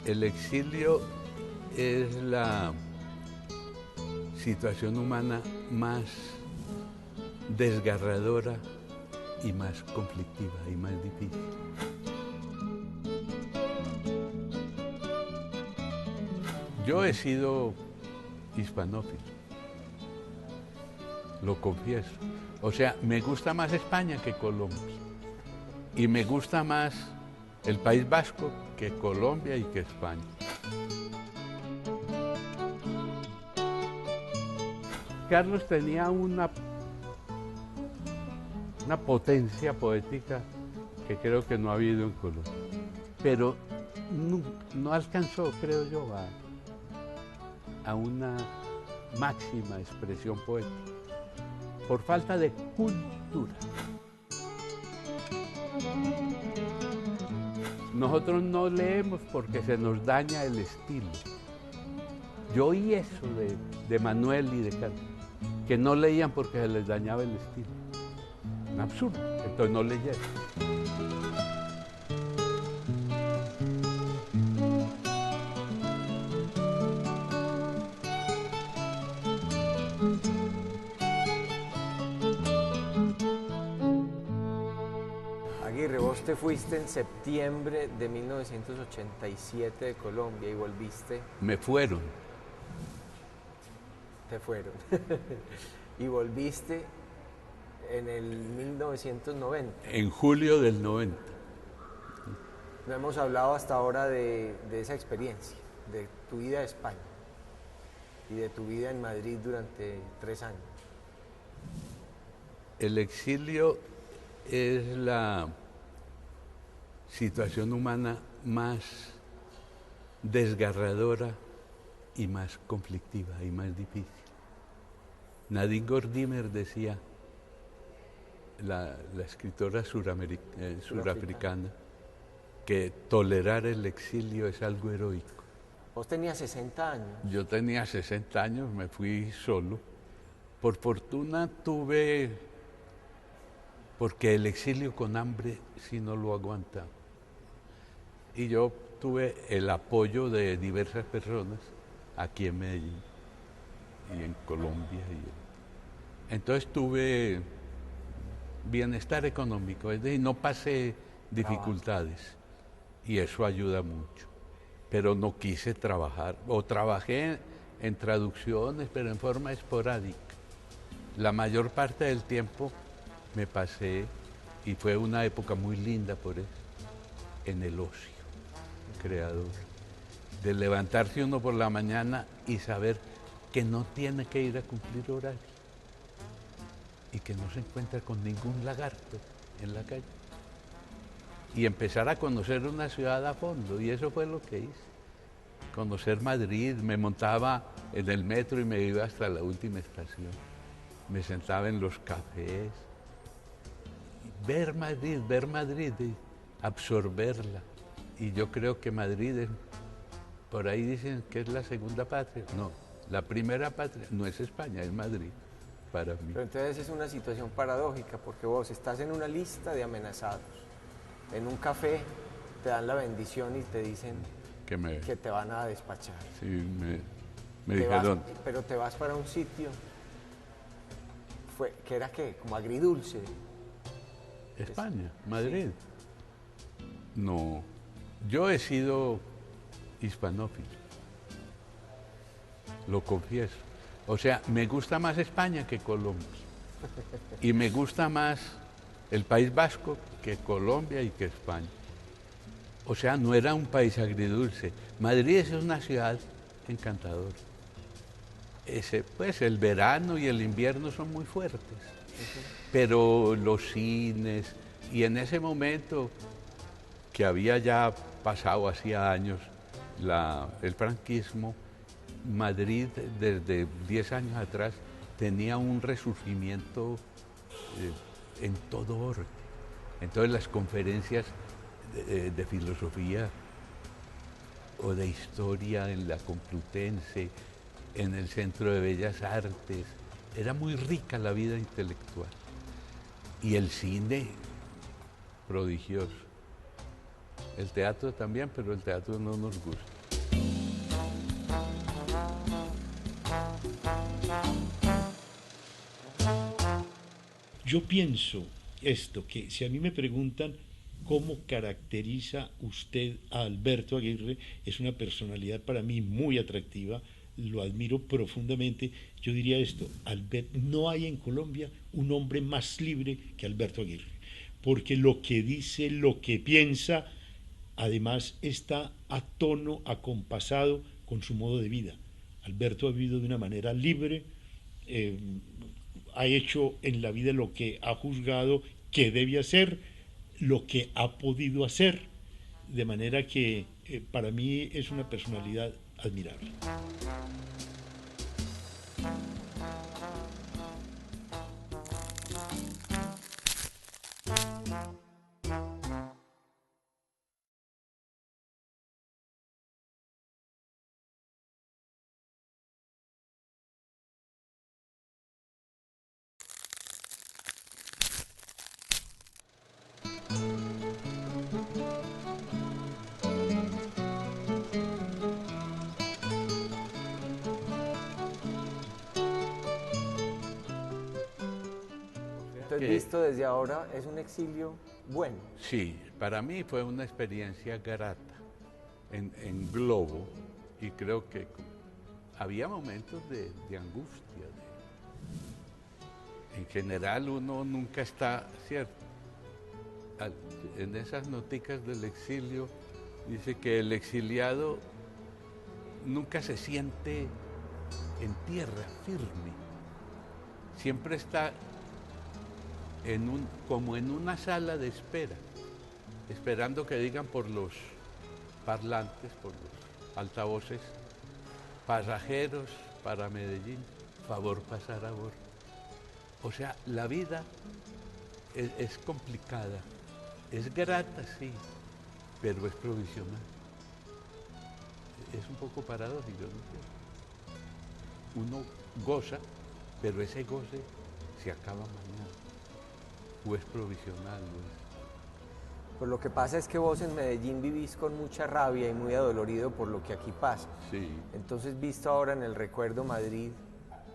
El exilio es la situación humana más desgarradora y más conflictiva y más difícil. Yo he sido hispanófilo, lo confieso. O sea, me gusta más España que Colombia. Y me gusta más el País Vasco que Colombia y que España. Carlos tenía una potencia poética que creo que no ha habido en Colombia, pero no alcanzó, creo yo, a una máxima expresión poética, por falta de cultura. Nosotros no leemos porque se nos daña el estilo. Yo oí eso de Manuel y de Carlos, que no leían porque se les dañaba el estilo. Un absurdo, entonces no leyeron. Aguirre, vos te fuiste en septiembre de 1987 de Colombia y volviste. Me fueron. Te fueron. Y volviste en el 1990. En julio del 90. No hemos hablado hasta ahora de esa experiencia, de tu vida en España y de tu vida en Madrid durante 3 años. El exilio es la situación humana más desgarradora y más conflictiva y más difícil. Nadine Gordimer decía, la escritora surafricana, que tolerar el exilio es algo heroico. Vos tenías 60 años. Yo tenía 60 años, me fui solo. Por fortuna tuve, porque el exilio con hambre sí no lo aguanta. Y yo tuve el apoyo de diversas personas aquí en Medellín y en Colombia. Entonces tuve bienestar económico, es decir, no pasé dificultades y eso ayuda mucho. Pero no quise trabajar, o trabajé en traducciones, pero en forma esporádica. La mayor parte del tiempo me pasé, y fue una época muy linda por eso, en el ocio creador. De levantarse uno por la mañana y saber que no tiene que ir a cumplir horario y que no se encuentra con ningún lagarto en la calle. Y empezar a conocer una ciudad a fondo, y eso fue lo que hice. Conocer Madrid, me montaba en el metro y me iba hasta la última estación. Me sentaba en los cafés, ver Madrid y absorberla. Y yo creo que Madrid es, por ahí dicen que es la segunda patria. No, la primera patria no es España, es Madrid, para mí. Pero entonces es una situación paradójica, porque vos estás en una lista de amenazados. En un café te dan la bendición y te dicen que te van a despachar. Sí, me dijeron. Pero te vas para un sitio que era ¿qué? Como agridulce. España, Madrid. Sí. No, yo he sido hispanófilo, lo confieso. O sea, me gusta más España que Colombia. Y me gusta más el País Vasco que Colombia y que España. O sea, no era un país agridulce. Madrid es una ciudad encantadora. Pues el verano y el invierno son muy fuertes, pero los cines, y en ese momento que había ya pasado hacía años, el franquismo, Madrid desde 10 años atrás tenía un resurgimiento en todo orden. Entonces las conferencias de filosofía o de historia en la Complutense, en el Centro de Bellas Artes, era muy rica la vida intelectual. Y el cine, prodigioso. El teatro también, pero el teatro no nos gusta. Yo pienso esto, que si a mí me preguntan cómo caracteriza usted a Alberto Aguirre, es una personalidad para mí muy atractiva, lo admiro profundamente. Yo diría esto: no hay en Colombia un hombre más libre que Alberto Aguirre, porque lo que dice, lo que piensa, además está a tono, acompasado con su modo de vida. Alberto ha vivido de una manera libre, ha hecho en la vida lo que ha juzgado que debe hacer, lo que ha podido hacer, de manera que para mí es una personalidad admirable. Entonces, visto desde ahora, es un exilio bueno. Sí, para mí fue una experiencia grata en globo, y creo que había momentos de angustia. En general uno nunca está, ¿cierto? En esas noticas del exilio dice que el exiliado nunca se siente en tierra firme, siempre está como en una sala de espera, esperando que digan por los parlantes, por los altavoces: pasajeros para Medellín, favor pasar a bordo. O sea, la vida es complicada, es grata, sí, pero es provisional. Es un poco paradójico, ¿no? Uno goza, pero ese goce se acaba mañana, o es provisional, ¿no? Pues lo que pasa es que vos en Medellín vivís con mucha rabia y muy adolorido por lo que aquí pasa. Sí. Entonces, visto ahora en el recuerdo Madrid,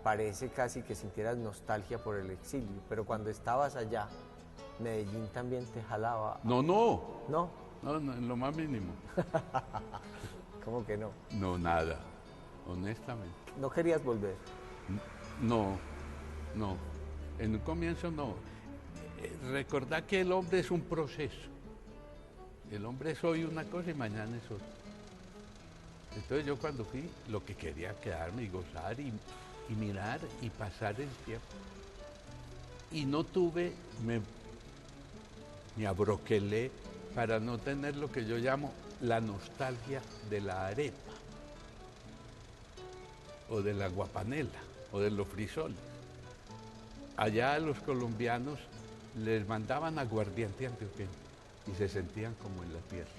parece casi que sintieras nostalgia por el exilio, pero cuando estabas allá, Medellín también te jalaba. No. ¿No? No, en lo más mínimo. ¿Cómo que no? No, nada, honestamente. ¿No querías volver? No. En un comienzo no. Recordad que el hombre es un proceso. El hombre es hoy una cosa y mañana es otra. Entonces yo cuando fui, lo que quería quedarme y gozar y mirar y pasar el tiempo. Y no tuve, me abroquelé para no tener lo que yo llamo la nostalgia de la arepa, o de la guapanela, o de los frisoles. Allá a los colombianos les mandaban aguardiente antioqueño y se sentían como en la tierra.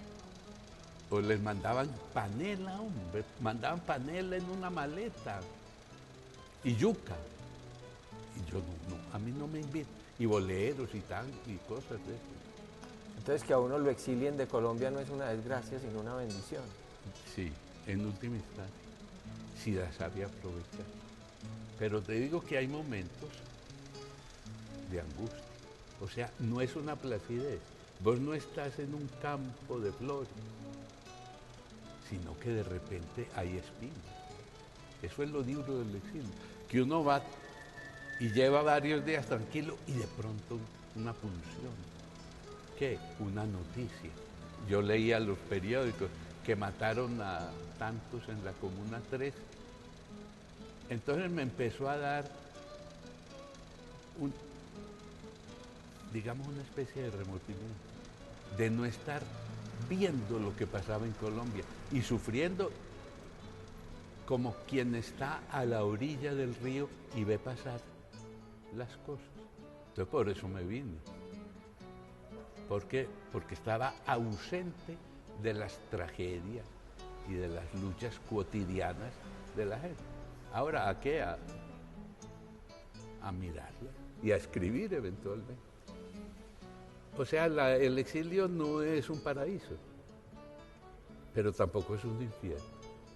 O les mandaban panela, hombre, mandaban panela en una maleta, y yuca. Y yo no, a mí no me invitan. Y boleros y cosas de eso. Entonces, que a uno lo exilien de Colombia no es una desgracia, sino una bendición. Sí, en última instancia, si la sabe aprovechar. Pero te digo que hay momentos de angustia. O sea, no es una placidez. Vos no estás en un campo de flores, sino que de repente hay espinas. Eso es lo duro del exilio. Que uno va y lleva varios días tranquilo y de pronto una punción. ¿Qué? Una noticia. Yo leía los periódicos que mataron a tantos en la Comuna 3. Entonces me empezó a dar digamos una especie de remordimiento, de no estar viendo lo que pasaba en Colombia y sufriendo como quien está a la orilla del río y ve pasar las cosas. Entonces por eso me vine. ¿Por qué? Porque estaba ausente de las tragedias y de las luchas cotidianas de la gente. Ahora, ¿a qué? A mirarla y a escribir eventualmente. O sea, el exilio no es un paraíso, pero tampoco es un infierno.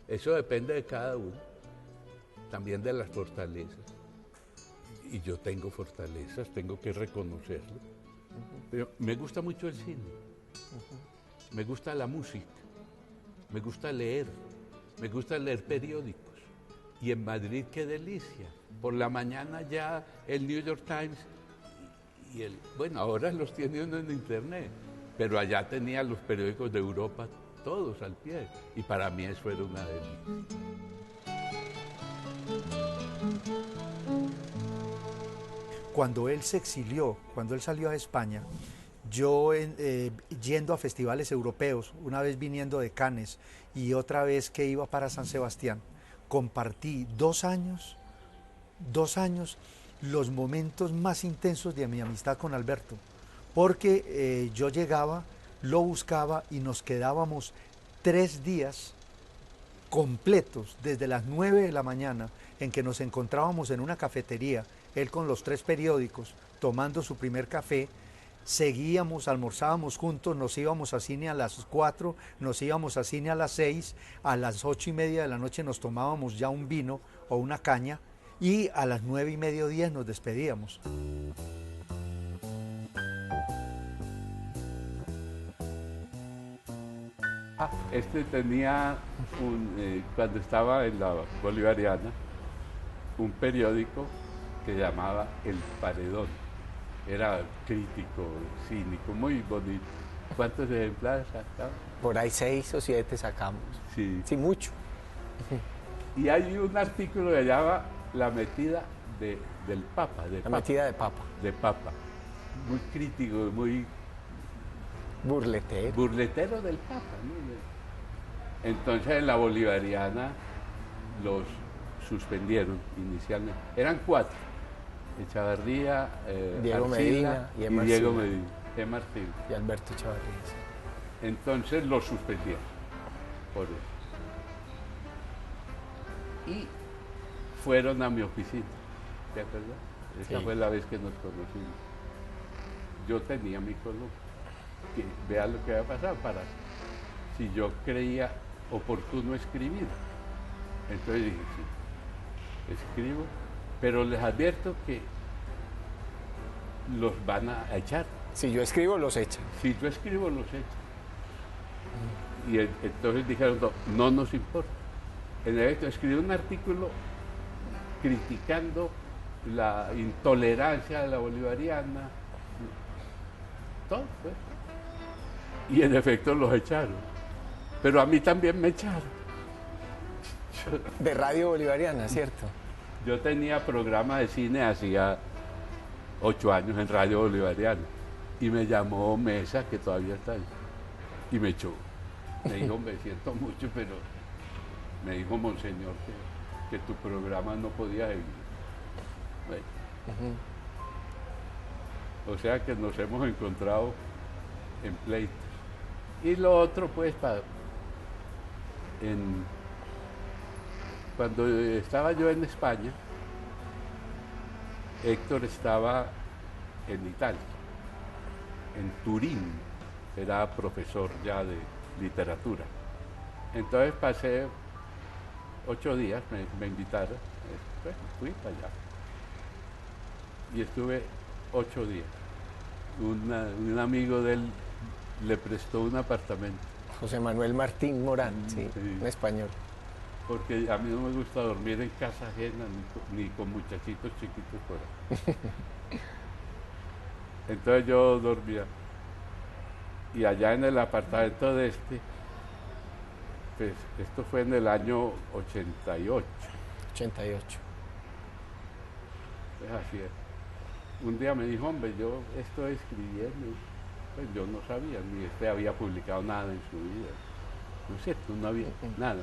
Eso depende de cada uno, también de las fortalezas. Y yo tengo fortalezas, tengo que reconocerlo. Pero me gusta mucho el cine, me gusta la música, me gusta leer periódicos. Y en Madrid, qué delicia. Por la mañana ya el New York Times bueno, ahora los tiene uno en internet, pero allá tenía los periódicos de Europa todos al pie. Y para mí eso era una delicia. Cuando él se exilió, cuando él salió a España, yo yendo a festivales europeos, una vez viniendo de Cannes y otra vez que iba para San Sebastián, compartí 2 años los momentos más intensos de mi amistad con Alberto, porque yo llegaba, lo buscaba y nos quedábamos 3 días completos, desde las 9 de la mañana, en que nos encontrábamos en una cafetería, él con los 3 periódicos, tomando su primer café, seguíamos, almorzábamos juntos, nos íbamos a cine a las 4, nos íbamos a cine a las 6, a las 8:30 de la noche nos tomábamos ya un vino o una caña, y a las 9:30 o 10 nos despedíamos. Este tenía, cuando estaba en la Bolivariana, un periódico que llamaba El Paredón. Era crítico, cínico, muy bonito. ¿Cuántos ejemplares sacaban? Por ahí 6 o 7 sacamos. Sí. Sí, mucho. Y hay un artículo que llama La metida del Papa. Metida de Papa. De Papa. Muy crítico, muy... Burletero. Burletero del Papa, ¿no? Entonces en la Bolivariana los suspendieron inicialmente. Eran 4. Echavarría, Diego Medina y Diego Medina. Y Alberto Echavarría. Sí. Entonces los suspendieron por eso. Y fueron a mi oficina, ¿te acuerdas? Esa fue la vez que nos conocimos. Yo tenía mi columna, que vea lo que había pasado para si yo creía oportuno escribir. Entonces dije, sí, escribo, pero les advierto que los van a echar. Si yo escribo, los echan. Si yo escribo, los echan. Y entonces dijeron, no nos importa. En efecto, escribí un artículo criticando la intolerancia de la bolivariana, todo, pues. Y en efecto los echaron. Pero a mí también me echaron. De Radio Bolivariana, ¿cierto? Yo tenía programa de cine hacía 8 años en Radio Bolivariana. Y me llamó Mesa, que todavía está ahí, y me echó. Me dijo, me siento mucho, pero me dijo Monseñor que tu programa no podía seguir. Bueno. O sea que nos hemos encontrado en pleitos. Y lo otro, pues, cuando estaba yo en España, Héctor estaba en Italia, en Turín, era profesor ya de literatura. Entonces pasé 8 días, me invitaron, pues, fui para allá. Y estuve 8 días. Un amigo de él le prestó un apartamento. José Manuel Martín Morán, sí, en español. Porque a mí no me gusta dormir en casa ajena ni con muchachitos chiquitos por ahí. Entonces yo dormía. Y allá en el apartamento de pues esto fue en el año 88. 88. Pues así es. Un día me dijo, hombre, yo estoy escribiendo pues yo no sabía, ni este había publicado nada en su vida. ¿No es cierto? No había nada.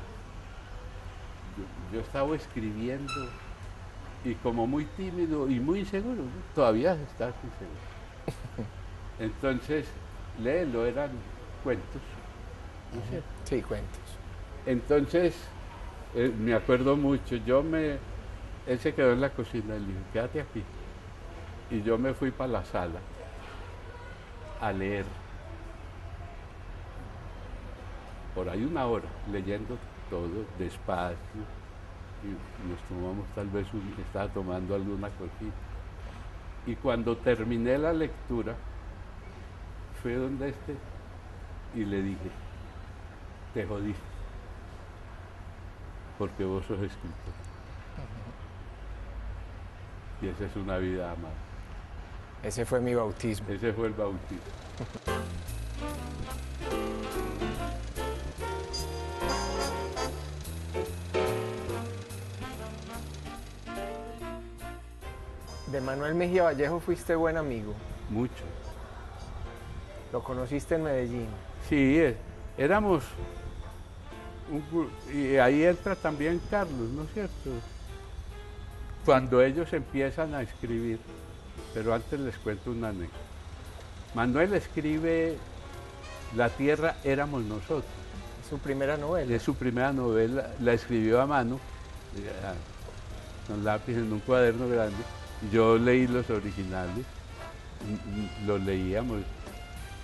Yo estaba escribiendo y como muy tímido y muy inseguro, ¿no? Todavía estás inseguro. Entonces, léelo, eran cuentos, ¿no es cierto? Sí, cuentos. Entonces, me acuerdo mucho, él se quedó en la cocina y le dijo, quédate aquí. Y yo me fui para la sala a leer, por ahí una hora, leyendo todo despacio, y nos tomamos tal vez, estaba tomando alguna cosita. Y cuando terminé la lectura, fui donde y le dije, te jodiste, porque vos sos escritor. Y esa es una vida amada. Ese fue mi bautismo. Ese fue el bautismo. De Manuel Mejía Vallejo fuiste buen amigo. Mucho. Lo conociste en Medellín. Sí, éramos y ahí entra también Carlos, ¿no es cierto? Cuando ellos empiezan a escribir, pero antes les cuento una anécdota. Manuel escribe La tierra éramos nosotros. Es su primera novela. Es su primera novela, la escribió a mano, con lápiz en un cuaderno grande. Yo leí los originales, los leíamos.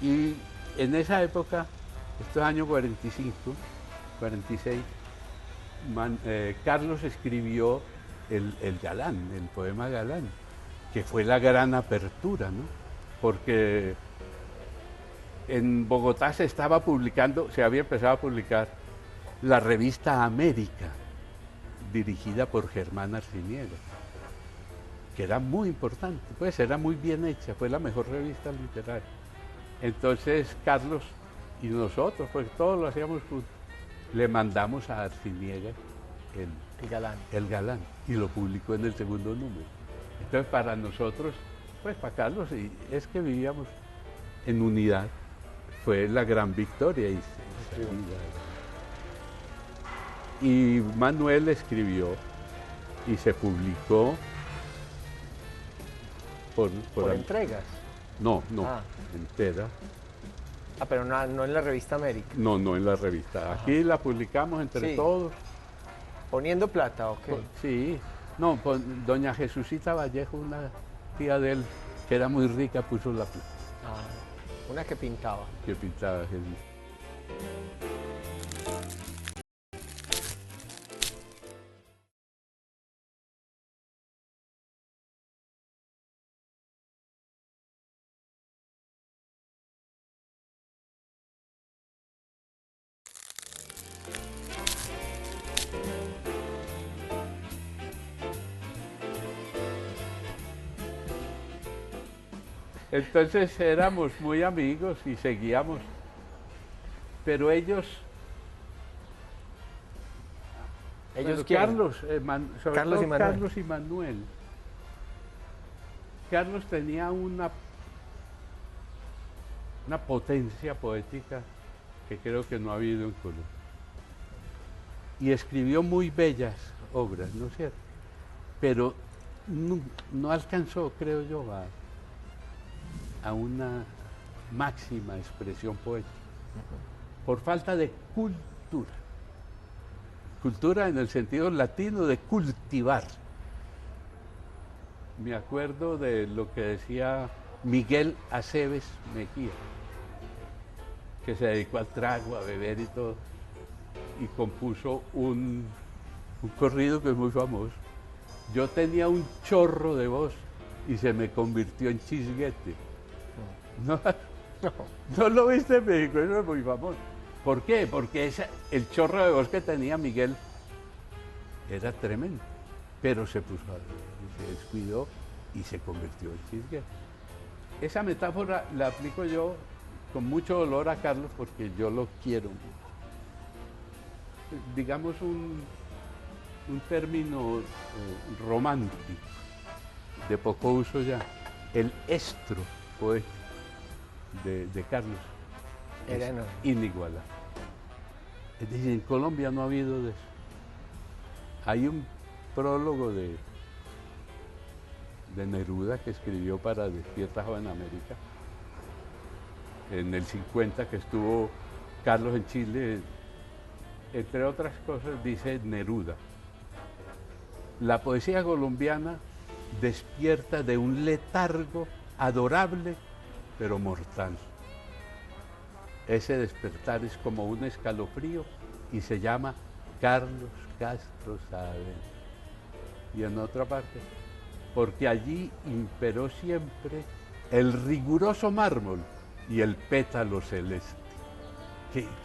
Y en esa época, estos años 45, 46, Carlos escribió el Galán, el poema Galán, que fue la gran apertura, ¿no? Porque en Bogotá se había empezado a publicar la revista América, dirigida por Germán Arciniega, que era muy importante, pues era muy bien hecha, fue la mejor revista literaria. Entonces Carlos y nosotros, pues todos lo hacíamos juntos, le mandamos a Arciniega el Galán y lo publicó en el segundo número. Entonces para nosotros, pues para Carlos, es que vivíamos en unidad, fue la gran victoria. Y Manuel escribió y se publicó por entregas. No, entera. Ah, pero no en la revista América. No en la revista. Ajá. Aquí la publicamos entre todos. ¿Poniendo plata o qué? Sí. No, doña Jesucita Vallejo, una tía de él, que era muy rica, puso la plata. Ah, una que pintaba. Que pintaba Jesús. Entonces éramos muy amigos y seguíamos, pero ellos bueno, Carlos, Carlos y Manuel. Carlos tenía una potencia poética que creo que no ha habido en Colombia. Y escribió muy bellas obras, ¿no es cierto? Pero no alcanzó, creo yo, a una máxima expresión poética, por falta de cultura. Cultura en el sentido latino de cultivar. Me acuerdo de lo que decía Miguel Aceves Mejía, que se dedicó al trago, a beber y todo, y compuso un corrido que es muy famoso. Yo tenía un chorro de voz y se me convirtió en chisguete. No lo viste en México, eso es muy famoso. ¿Por qué? Porque el chorro de voz que tenía Miguel era tremendo, pero se descuidó y se convirtió en chisguete. Esa metáfora la aplico yo con mucho dolor a Carlos porque yo lo quiero mucho. Digamos un término romántico, de poco uso ya, el estro poético. de Carlos era es inigualable. Es decir, en Colombia no ha habido de eso. Hay un prólogo de Neruda que escribió para Despierta Joven América en el 50, que estuvo Carlos en Chile. Entre otras cosas dice Neruda: la poesía colombiana despierta de un letargo adorable pero mortal. Ese despertar es como un escalofrío y se llama Carlos Castro Saavedra. Y en otra parte, porque allí imperó siempre el riguroso mármol y el pétalo celeste.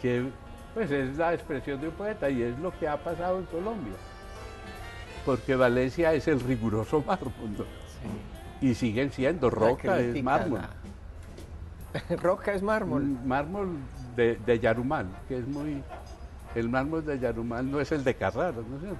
Que pues es la expresión de un poeta y es lo que ha pasado en Colombia. Porque Valencia es el riguroso mármol, ¿no? Sí. Y siguen siendo, Roca es mármol. Roca es mármol. Mármol de Yarumal, que es muy... El mármol de Yarumal no es el de Carrara, ¿no es cierto?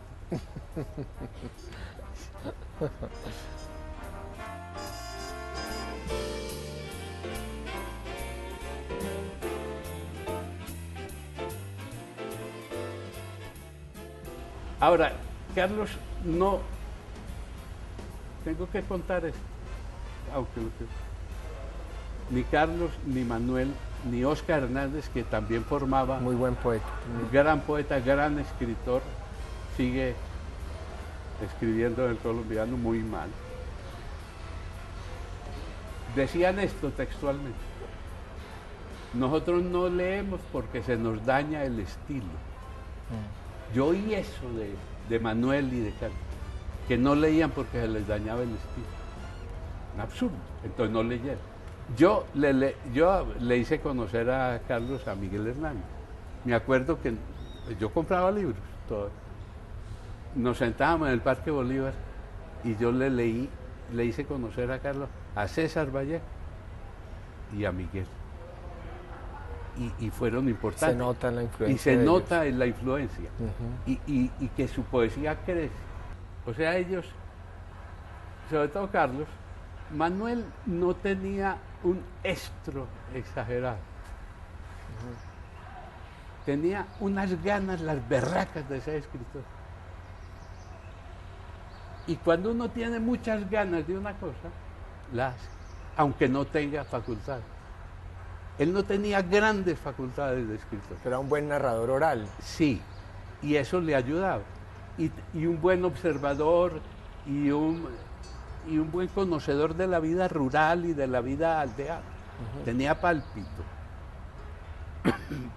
Ahora, Carlos, no... Tengo que contar esto, aunque ni Carlos, ni Manuel, ni Óscar Hernández, que también formaba... Muy buen poeta. Gran poeta, gran escritor, sigue escribiendo en el colombiano muy mal. Decían esto textualmente: nosotros no leemos porque se nos daña el estilo. Yo oí eso de Manuel y de Carlos, que no leían porque se les dañaba el estilo. Un absurdo, entonces no leyeron. Yo le hice conocer a Carlos a Miguel Hernández. Me acuerdo que yo compraba libros, todo. Nos sentábamos en el Parque Bolívar y yo le hice conocer a Carlos, a César Vallejo y a Miguel. Y fueron importantes. Se nota la influencia. Y se nota en la influencia. Y que su poesía crece. O sea, ellos, sobre todo Carlos, Manuel no tenía un estro exagerado. Tenía unas ganas, las berracas de ser escritor. Y cuando uno tiene muchas ganas de una cosa, la hace, aunque no tenga facultad. Él no tenía grandes facultades de escritor. Era un buen narrador oral. Sí, y eso le ayudaba. Y un buen observador y un buen conocedor de la vida rural y de la vida aldeana. Tenía pálpito,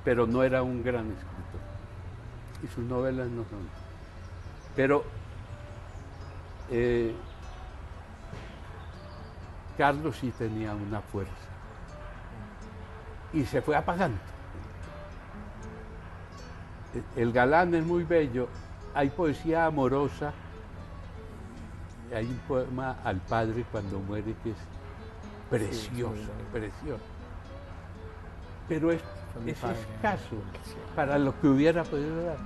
pero no era un gran escritor. Y sus novelas no son. Pero Carlos sí tenía una fuerza. Y se fue apagando. El galán es muy bello, hay poesía amorosa, hay un poema al padre cuando muere que es precioso, precioso. Pero es escaso para lo que hubiera podido dar.